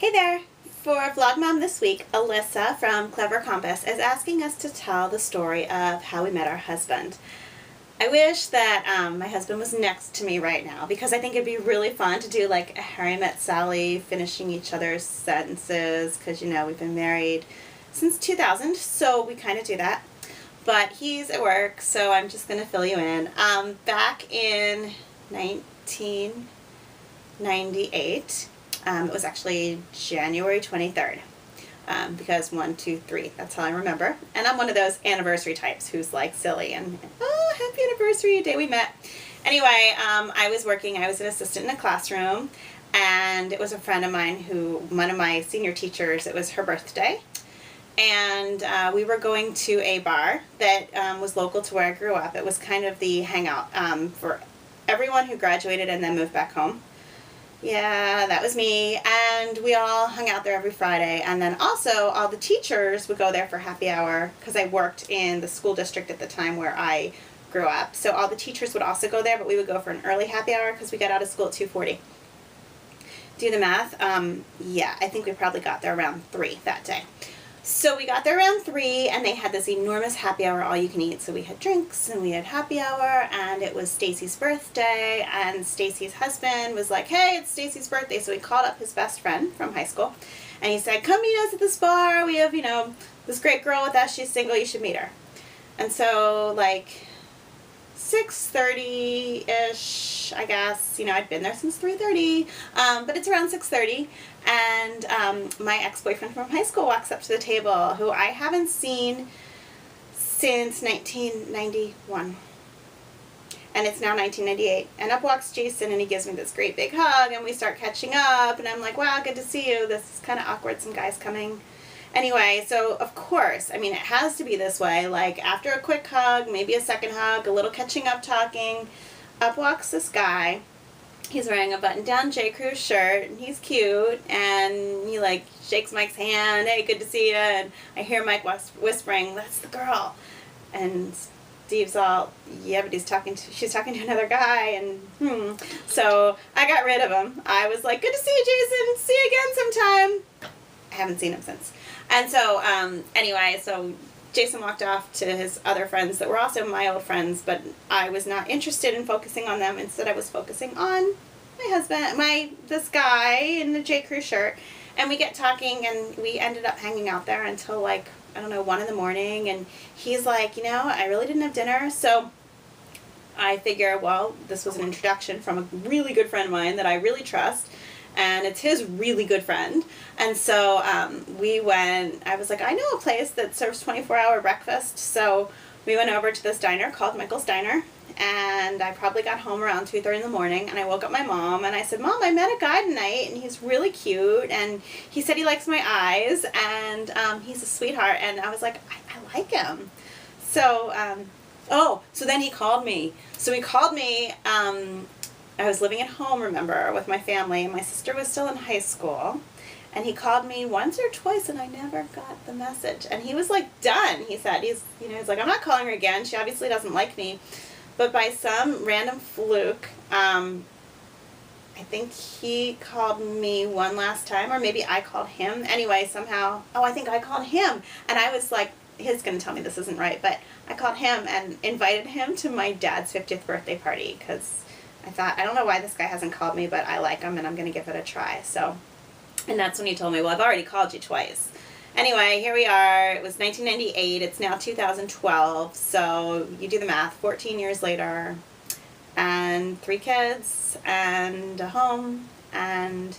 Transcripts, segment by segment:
Hey there! For Vlog Mom this week, Alyssa from Clever Compass is asking us to tell the story of how we met our husband. I wish that my husband was next to me right now because I think it'd be really fun to do like a Harry Met Sally, finishing each other's sentences because, you know, we've been married since 2000, so we kind of do that. But he's at work, so I'm just going to fill you in. Back in 1998, it was actually January 23rd, because 1, 2, 3, that's how I remember. And I'm one of those anniversary types who's like silly and, oh, happy anniversary, day we met. Anyway, I was working, I was an assistant in a classroom, and it was a friend of mine who, one of my senior teachers, it was her birthday. And we were going to a bar that was local to where I grew up. It was kind of the hangout for everyone who graduated and then moved back home. Yeah, that was me, and we all hung out there every Friday, and then also all the teachers would go there for happy hour because I worked in the school district at the time where I grew up, so all the teachers would also go there, but we would go for an early happy hour because we got out of school at 2:40. Do the math? Yeah, I think we probably got there around 3 that day. So we got there around 3, and they had this enormous happy hour, all you can eat. So we had drinks, and we had happy hour, and it was Stacy's birthday, and Stacy's husband was like, hey, it's Stacy's birthday. So he called up his best friend from high school, and he said, come meet us at this bar. We have, you know, this great girl with us. She's single. You should meet her. And so, like, 6:30-ish, I guess. You know, I'd been there since 3:30, but it's around 6:30, and my ex-boyfriend from high school walks up to the table, who I haven't seen since 1991, and it's now 1998, and up walks Jason, and he gives me this great big hug, and we start catching up, and I'm like, wow, good to see you. This is kind of awkward, some guys coming. Anyway, so of course, I mean, it has to be this way, like after a quick hug, maybe a second hug, a little catching up, talking, up walks this guy. He's wearing a button-down J. Crew shirt, and he's cute, and he like shakes Mike's hand, hey, good to see you, and I hear Mike whispering, that's the girl, and Steve's all, yeah, but she's talking to another guy, and so I got rid of him. I was like, good to see you, Jason, see you again sometime. I haven't seen him since. And so, anyway, so Jason walked off to his other friends that were also my old friends, but I was not interested in focusing on them. Instead, I was focusing on my husband, this guy in the J. Crew shirt. And we get talking, and we ended up hanging out there until, like, I don't know, 1 in the morning. And he's like, you know, I really didn't have dinner, so I figure, well, this was an introduction from a really good friend of mine that I really trust. And it's his really good friend. And so we went, I was like, I know a place that serves 24-hour breakfast. So we went over to this diner called Michael's Diner. And I probably got home around 2:30 in the morning. And I woke up my mom, and I said, Mom, I met a guy tonight, and he's really cute. And he said he likes my eyes, and he's a sweetheart. And I was like, I like him. So, so then he called me. So he called me, I was living at home, remember, with my family. My sister was still in high school. And he called me once or twice, and I never got the message. And he was, like, done. He said, he's like, I'm not calling her again. She obviously doesn't like me. But by some random fluke, I think he called me one last time, or maybe I called him. Anyway, somehow, I think I called him. And I was like, he's going to tell me this isn't right, but I called him and invited him to my dad's 50th birthday party, because I thought, I don't know why this guy hasn't called me, but I like him, and I'm going to give it a try. So, and that's when he told me, well, I've already called you twice. Anyway, here we are. It was 1998. It's now 2012. So you do the math. 14 years later, and 3 kids, and a home, and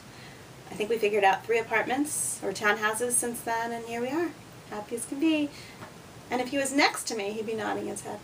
I think we figured out 3 apartments or townhouses since then, and here we are. Happy as can be. And if he was next to me, he'd be nodding his head.